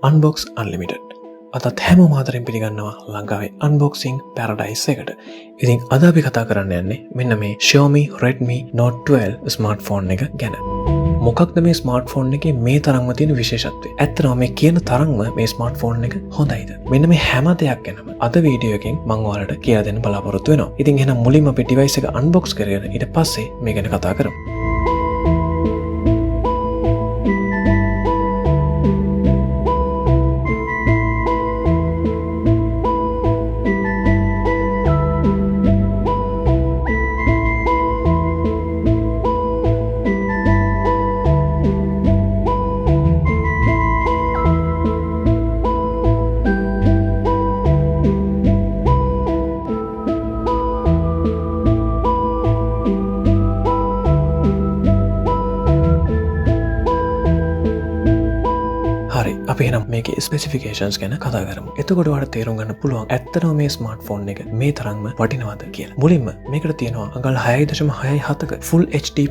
UNBOX UNLIMITED. අදත් හැම මාතරින් පිළිගන්නවා ලංකාවේ unboxing paradise එකට. ඉතින් අද අපි කතා කරන්න යන්නේ මෙන්න මේ xiaomi REDMI NOTE 12 smartphone එක ගැන. මොකක්ද මේ smartphone එකේ මේ තරම්ම තියෙන විශේෂත්වය? ඇත්තටම මේ කියන තරම්ම මේ smartphone එක හොඳයිද? මෙන්න මේ හැම දෙයක් ගැනම අද වීඩියෝ එකෙන් මම ඔයාලට කියලා දෙන්න බලාපොරොත්තු වෙනවා. ඉතින් එහෙනම් මුලින්ම අපි device එක unbox කරගෙන ඊට පස්සේ මේ ගැන කතා කරමු. අපි එහෙනම් මේකේ ස්පෙસિෆිකේෂන්ස් ගැන කතා කරමු. එතකොට ඔයාලට තේරුම් ගන්න පුළුවන් ඇත්තටම මේ ස්මාර්ට්ෆෝන් එක මේ තරම්ම වටිනවද කියලා. මුලින්ම මේකට තියෙනවා අඟල් 6.67ක Full HD+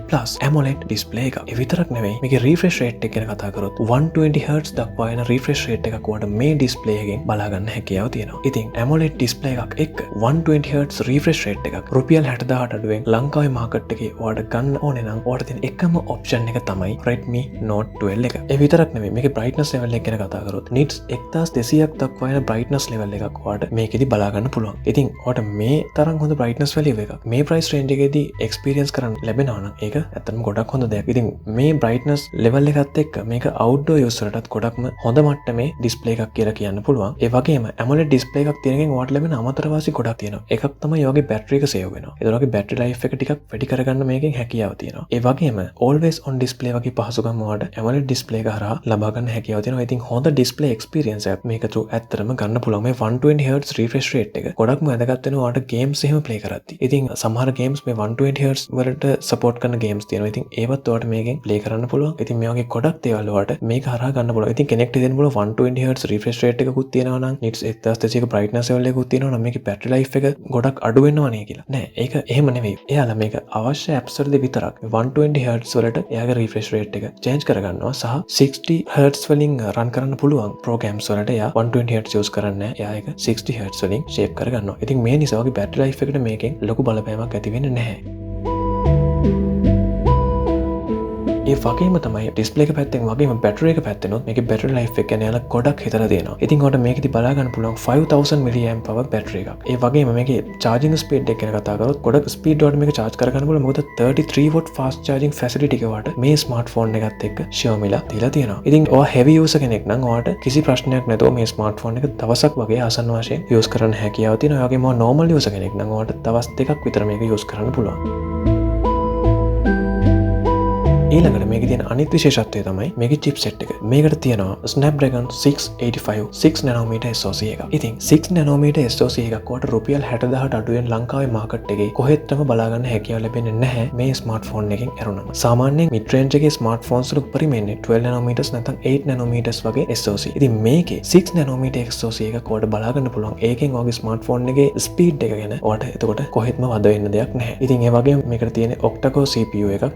AMOLED display එකක්. ඒ විතරක් නෙවෙයි මේකේ refresh rate එක ගැන කතා කරොත් 120 Hz දක්වා යන refresh rate එකක් ඔයාලට මේ display එකෙන් බලා ගන්න හැකියාව තියෙනවා. ඉතින් AMOLED display එකක් එක්ක 120 Hz refresh rate එකක් රුපියල් 60000ට අඩුවෙන් ලංකාවේ මාකට් එකේ ඔයාලට ගන්න ඕනේ නම් ඔයාලට තියෙන එකම option එක තමයි Redmi Note 12 එක. ඒ විතරක් නෙවෙයි මේකේ brightness level එක ගැන කතා කරොත් nits 1200ක් දක්වා යන brightness level එකක් ඔයාලට මේකෙදි බලා ගන්න පුළුවන්. ඉතින් ඔයාලට මේ තරම් හොඳ brightness value එකක් මේ price range එකේදී experience කරන්න ලැබෙනවා නම් ඒක ඇත්තටම ගොඩක් හොඳ දෙයක්. ඉතින් මේ brightness level එකත් එක්ක මේක outdoor use වලටත් ගොඩක්ම හොඳ මට්ටමේ display එකක් කියලා කියන්න පුළුවන්. ඒ වගේම AMOLED display එකක් තියෙන එකෙන් ඔයාලට ලැබෙන අමතර වාසි ගොඩක් තියෙනවා. එකක් තමයි ඔයගේ battery එක save වෙනවා. ඒතර ඔයගේ battery life එක ටිකක් වැඩි කරගන්න මේකෙන් හැකියාව තියෙනවා. ඒ වගේම always on display වගේ පහසුකම් ඔයාලට AMOLED display එක හරහා ලබා ගන්න හැකියාව තියෙනවා. ඉතින් හොඳ display experience එකක් මේක through ඇත්තටම ගන්න පුළුවන්. මේ 120 Hz refresh rate එක ගොඩක්ම වැදගත් වෙනවා ඔයාලට games එහෙම play කරද්දී. ඉතින් සමහර games මේ 120 Hz වලට support කරන games තියෙනවා. ඉතින් ඒවත් ඔයාලට මේකෙන් play කරන්න පුළුවන්. ඉතින් මේ වගේ ගොඩක් දේවල් ඔයාලට මේක හරහා ගන්න පුළුවන්. ඉතින් කෙනෙක්ට දෙන්න පුළුවන් 120 Hz refresh rate එකකුත් තියෙනවා නම් nits 1200ක brightness level එකකුත් තියෙනවා නම් මේකේ battery life එක ගොඩක් අඩු වෙනවා නේ කියලා. නෑ ඒක එහෙම නෙවෙයි. එයාලා මේක අවශ්‍ය apps වලදී විතරක් 120 Hz වලට එයාගේ refresh rate එක change කරගන්නවා සහ 60 Hz වලින් run කරන්න පුළුවන් programs වලට එයා 120 Hz use කරන්නේ නැහැ. එයා ඒක 60 Hz වලින් shape කරගන්නවා. ඉතින් මේ නිසා ඔයගේ battery life එකට මේකෙන් ලොකු බලපෑමක් ඇති වෙන්නේ නැහැ. ඒ වගේම තමයි display එක පැත්තෙන් වගේම battery එක පැත්තෙනොත් මේකේ battery life එක ගැන යාලා ගොඩක් හිතලා දෙනවා. ඉතින් ඔයාලට මේකෙදි බලා ගන්න පුළුවන් 5000 mAh power battery එකක්. ඒ වගේම මේකේ charging speed එක ගැන කතා කරොත් ගොඩක් speed වලට මේක charge කරගන්න පුළුවන්. මොකද 33 watt fast charging facility එක ඔයාලට මේ smartphone එකත් එක්ක Xiaomi ලා දීලා තියෙනවා. ඉතින් ඔයා heavy user කෙනෙක් නම් ඔයාලට කිසි ප්‍රශ්නයක් නැතුව මේ smartphone එක දවසක් වගේ ආසන්න වශයෙන් use කරන්න හැකියාව තියෙනවා. ඒ වගේම ඔයා normal user කෙනෙක් නම් ඔයාලට දවස් දෙකක් විතර මේක use කරන්න පුළුවන්. ඊළඟට මේකේ තියෙන අනිත් විශේෂත්වය තමයි මේකේ chipset එක. මේකට තියෙනවා Snapdragon 685 6nm SoC එකක්. ඉතින් 6nm SoC එකක් වට රුපියල් 60000ට අඩුවෙන් ලංකාවේ මාකට් එකේ කොහෙත්ම බලා ගන්න හැකියාව ලැබෙන්නේ නැහැ මේ ස්මාර්ට්ෆෝන් එකෙන් ඇරුණම. සාමාන්‍යයෙන් mid range එකේ ස්මාර්ට්ෆෝන්ස් වල උපරිම එන්නේ 12nm නැත්නම් 8nm වගේ SoC. ඉතින් මේකේ 6nm SoC එකක් වට බලා ගන්න පුළුවන්. ඒකෙන් ඔයගේ ස්මාර්ට්ෆෝන් එකේ ස්පීඩ් එක ගැන ඔයාලට එතකොට කොහෙත්ම වද වෙන්න දෙයක් නැහැ. ඉතින් ඒ වගේම මේකට තියෙන octa-core CPU එකක්.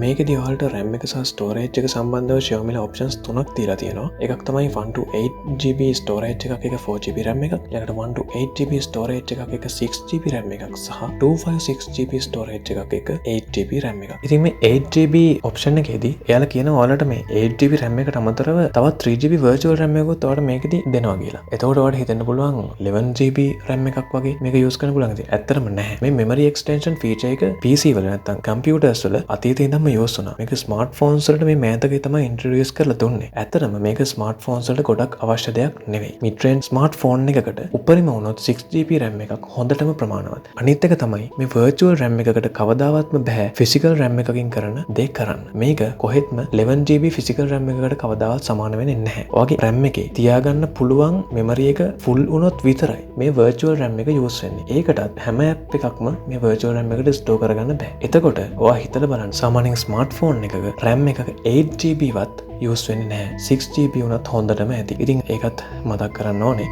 මේකදී ඔයාලට RAM එක සහ storage එක සම්බන්ධව Xiaomi ලා options තුනක් තියලා තියෙනවා. එකක් තමයි 128GB storage එකක් එක 4GB RAM එකක්. ඊළඟට 128GB storage එකක් එක 6GB RAM එකක් සහ 256GB storage එකක් එක 8GB RAM එකක්. ඉතින් මේ 8GB option එකේදී එයාලා කියනවා ඔයාලට මේ 8GB RAM එකට අමතරව තවත් 3GB virtual RAM එකකුත් ඔයාලට මේකදී දෙනවා කියලා. එතකොට ඔයාලට හිතෙන්න පුළුවන් 11GB RAM එකක් වගේ මේක use කරන්න පුළුවන්. ඉතින් ඇත්තටම නැහැ. මේ memory extension feature එක PC වල නැත්නම් computers වල අතීතේ ඉඳන්ම use වුණා. මේක smartphones වලට මේ මෑතකේ තමයි introduce කරලා දුන්නේ. ඇත්තටම මේක smartphones වලට ගොඩක් අවශ්‍ය දෙයක් නෙවෙයි. mid range smartphone එකකට උපරිම වුණොත් 6GB RAM එකක් හොඳටම ප්‍රමාණවත්. අනිත් එක තමයි මේ virtual RAM එකකට කවදාවත්ම බෑ physical RAM එකකින් කරන දේ කරන්න. මේක කොහෙත්ම 11GB physical RAM එකකට කවදාවත් සමාන වෙන්නේ නැහැ. ඔයගේ RAM එකේ තියාගන්න පුළුවන් memory එක full වුණොත් විතරයි මේ virtual RAM එක use වෙන්නේ. ඒකටත් හැම app එකක්ම මේ virtual RAM එකට store කරගන්න බෑ. එතකොට ඔයා හිතලා බලන්න සාමාන්‍යයෙන් smartphone එකක RAM එකක 8GB වත් use වෙන්නේ නැහැ. 6GB වුණත් හොඳටම ඇති. ඉතින් ඒකත් මතක් කරන්න ඕනේ.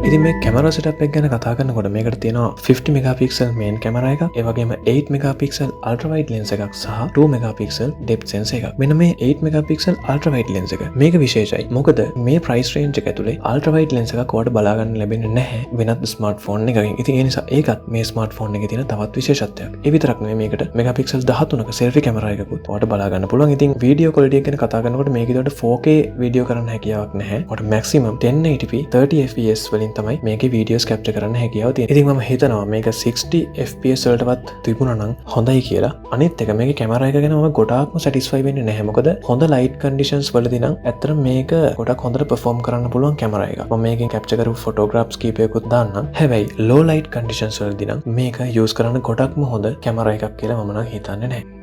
ඉතින් මේ කැමරා සෙටප් එක ගැන කතා කරනකොට මේකට තියෙනවා 50 මෙගාපික්සල් මේන් කැමරා එකක්, ඒ වගේම 8 මෙගාපික්සල් අල්ට්‍රා වයිඩ් ලෙන්ස් එකක් සහ 2 මෙගාපික්සල් ඩෙප්ත් සෙන්සර් එකක්. මෙන්න මේ 8 මෙගාපික්සල් අල්ට්‍රා වයිඩ් ලෙන්ස් එක මේක විශේෂයි. මොකද මේ ප්‍රයිස් රේන්ජ් එක ඇතුලේ අල්ට්‍රා වයිඩ් ලෙන්ස් එකක් ඔයාලට බලා ගන්න ලැබෙන්නේ නැහැ වෙනත් ස්මාර්ට්ෆෝන් එකකින්. ඉතින් ඒ නිසා ඒකත් මේ ස්මාර්ට්ෆෝන් එකේ තියෙන තවත් විශේෂත්වයක්. ඒ විතරක් නෙමෙයි මේකට මෙගාපික්සල් 13ක සෙල්ෆි කැමරා එකකුත් ඔයාලට බලා ගන්න පුළුවන්. ඉතින් වීඩියෝ ක්වොලිටි එක ගැන කතා කරනකොට මේකේ උඩට 4K වීඩියෝ කරන්න හැකියාවක් නැහැ. ඔයාලට මැක්සිමම් 1080p 30 fps වලින් තමයි මේකේ වීඩියෝස් කැප්චර් කරන්න හැකියාව තියෙන්නේ. ඉතින් මම හිතනවා මේක 60 fps වලටවත් තිබුණා නම් හොඳයි කියලා. අනිත් එක මේකේ කැමරා එක ගැන මම ගොඩාක්ම සැටිස්ෆයි වෙන්නේ නැහැ. මොකද හොඳ ලයිට් කන්ඩිෂන්ස් වලදී නම් ඇත්තටම මේක ගොඩක් හොඳට perform කරන්න පුළුවන් කැමරා එකක්. මම මේකෙන් කැප්චර් කරපු ෆොටෝග්‍රාෆ්ස් කීපයකුත් දාන්නම්. හැබැයි low light conditions වලදී නම් මේක යූස් කරන්න ගොඩක්ම හොඳ කැමරා එකක් කියලා මම නම් හිතන්නේ නැහැ.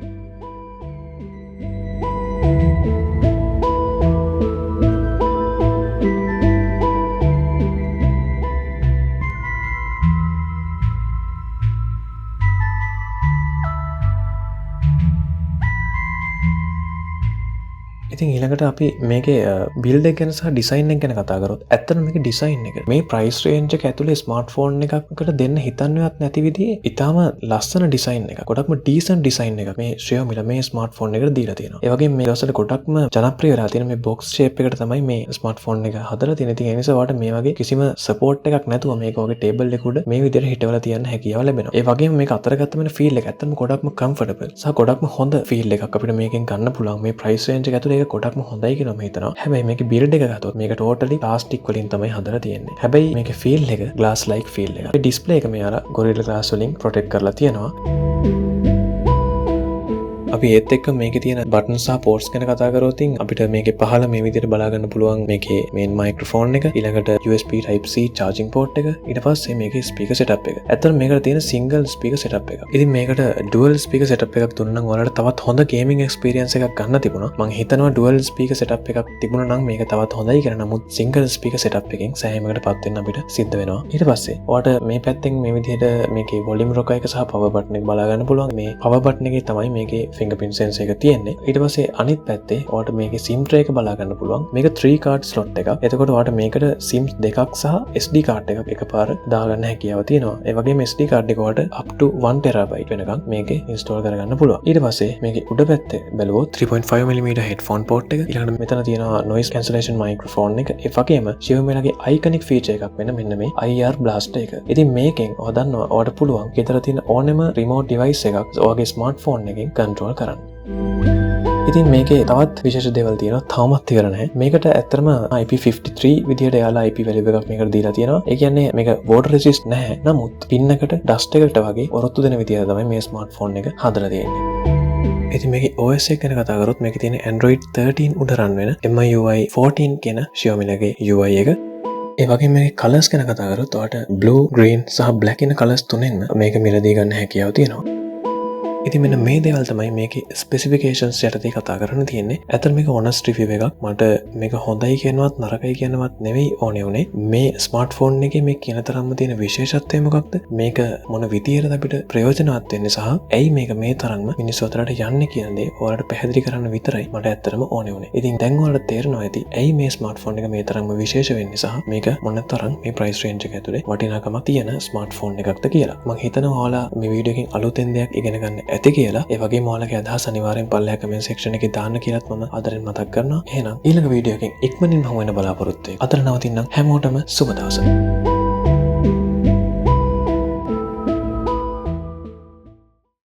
ඉතින් ඊළඟට අපි මේකේ බිල්ඩ් එක ගැන සහ ඩිසයින් එක ගැන කතා කරොත් ඇත්තටම මේකේ ඩිසයින් එක මේ ප්‍රයිස් රේන්ජ් එක ඇතුලේ ස්මාර්ට්ෆෝන් එකකට දෙන්න හිතන්නේවත් නැති විදිහේ ඊටාම ලස්සන ඩිසයින් එකක්. ගොඩක්ම ඩීසන්ට් ඩිසයින් එකක් මේ xiaomi ලා මේ ස්මාර්ට්ෆෝන් එකට දීලා තියෙනවා. ඒ වගේම මේ දවස්වල ගොඩක්ම ජනප්‍රිය වෙලා තියෙන මේ බොක්ස් ෂේප් එකට තමයි මේ ස්මාර්ට්ෆෝන් එක හදලා තියෙන්නේ. ඉතින් ඒ නිසා ඔයාලට මේ වගේ කිසිම සපෝට් එකක් නැතුව මේක වගේ ටේබල් එක උඩ මේ විදිහට හිටවලා තියන්න හැකියාව ලැබෙනවා. ඒ වගේම මේක අතර ගත්තම ෆීල් එක ඇත්තටම ගොඩක්ම කම්ෆර්ටබල් සහ ගොඩක්ම හොඳ ෆීල් එකක් අපිට මේකෙන් ගන්න පුළුවන්. මේ ප්‍රයිස් රේන්ජ් එක ඇතුලේ ඒක ගොඩක්ම හොඳයි කියලා මම හිතනවා. හැබැයි මේකේ බිල්ඩ් එක ගත්තොත් මේක ටෝටලි ප්ලාස්ටික් වලින් තමයි හදලා තියෙන්නේ. හැබැයි මේකේ ෆීල් එක ග්ලාස් ලයික් ෆීල් එකක්. මේ ඩිස්ප්ලේ එක මේ අර ගොරිල්ලා ග්ලාස් වලින් ප්‍රොටෙක්ට් කරලා තියෙනවා. අපි ඒත් එක්ක මේකේ තියෙන බටන් සහ පෝර්ට්ස් ගැන කතා කරොත් අපිට මේකේ පහළ මේ විදිහට බලා ගන්න පුළුවන් මේකේ මේන් මයික්‍රොෆෝන් එක, ඊළඟට USB type C charging port එක, ඊට පස්සේ මේකේ ස්පීකර් setup එක. ඇත්තටම මේකට තියෙන single speaker setup එක. ඉතින් මේකට dual speaker setup එකක් දුන්නා නම් ඔයාලට තවත් හොඳ gaming experience එකක් ගන්න තිබුණා. මම හිතනවා dual speaker setup එකක් තිබුණා නම් මේක තවත් හොඳයි කියලා. නමුත් single speaker setup එකෙන් සෑහීමකටපත් වෙන්න අපිට සිද්ධ වෙනවා. ඊට පස්සේ ඔයාලට මේ පැත්තෙන් මේ විදිහට මේකේ volume rocker එක සහ power button එක බලා ගන්න පුළුවන්. මේ power button එකේ තමයි මේකේ fingerprint sensor එක තියෙන්නේ. ඊට පස්සේ අනිත් පැත්තේ ඔයාලට මේකේ SIM tray එක බලා ගන්න පුළුවන්. මේක 3 card slot එකක්. එතකොට ඔයාලට මේකට SIM දෙකක් සහ SD card එකක් එකපාර දාගන්න හැකියාව තියෙනවා. ඒ වගේම SD card එක ඔයාලට up to 1 TB වෙනකම් මේකේ install කරගන්න පුළුවන්. ඊට පස්සේ මේකේ උඩ පැත්තේ බැලුවොත් 3.5mm headphone port එක. ඊළඟට මෙතන තියෙනවා noise cancellation microphone එක. ඒ වගේම xiaomi ලගේ iconic feature එකක් වෙන මෙන්න මේ IR blaster එක. ඉතින් මේකෙන් ඔයා දන්නවා ඔයාලට පුළුවන් ගෙදර තියෙන ඕනෙම remote device එකක් ඔයාගේ smartphone එකෙන් control කරන්න. ඉතින් මේකේ තවත් විශේෂ දේවල් තියෙනවා. තාමත් ඉවර නැහැ. මේකට ඇත්තටම IP53 විදියට එයාලා IP value එකක් මේකට දීලා තියෙනවා. ඒ කියන්නේ මේක water resist නැහැ. නමුත් පින්නකට dust එකකට වගේ ඔරොත්තු දෙන විදියට තමයි මේ ස්මාර්ට්ෆෝන් එක හදලා තියෙන්නේ. ඉතින් මේකේ OS එක ගැන කතා කරොත් මේකේ තියෙන Android 13 උඩ රන් වෙන MIUI 14 කියන Xiaomi ලගේ UI එක. ඒ වගේම මේකේ කලර්ස් ගැන කතා කරොත් ඔයාලට blue, green සහ black කියන කලර්ස් තුනෙන්ම මේක මිලදී ගන්න හැකියාව තියෙනවා. ඉතින් මෙන්න මේ දේවල් තමයි මේකේ ස්පෙસિෆිකේෂන්ස් යටතේ කතා කරන්න තියෙන්නේ. ඇත්තට මේක honest review එකක්. මට මේක හොඳයි කියනවත් නරකයි කියනවත් නෙවෙයි ඕනේ උනේ. මේ ස්මාර්ට්ෆෝන් එකේ මේ කියන තරම්ම තියෙන විශේෂත්වය මොකක්ද? මේක මොන විදියටද අපිට ප්‍රයෝජනවත් වෙන්නේ සහ ඇයි මේක මේ තරම්ම මිනිස්සු අතරට යන්නේ කියන දේ ඔයාලට පැහැදිලි කරන්න විතරයි මට ඇත්තටම ඕනේ උනේ. ඉතින් දැන් ඔයාලට තේරෙනවා ඇති ඇයි මේ ස්මාර්ට්ෆෝන් එක මේ තරම්ම විශේෂ වෙන්නේ සහ මේක මොන තරම් මේ ප්‍රයිස් රේන්ජ් එක ඇතුලේ වටිනාකමක් තියෙන ස්මාර්ට්ෆෝන් එකක්ද කියලා. මම හිතනවා ඔයාලා මේ වීඩියෝ එකෙන් අලුතෙන් දෙයක් ඉගෙන ගන්න ඇති කියලා. ඒ වගේම ඔයාලගේ අදහස් අනිවාර්යෙන් පල්ලෙහා කමෙන්ට් සෙක්ෂන් එකේ දාන්න කියලාත් මම ආදරෙන් මතක් කරනවා. එහෙනම් ඊළඟ වීඩියෝ එකෙන් ඉක්මනින්ම හමු වෙන බලාපොරොත්තු වෙයි. අතන නවතින්නම් හැමෝටම සුබ දවසක්.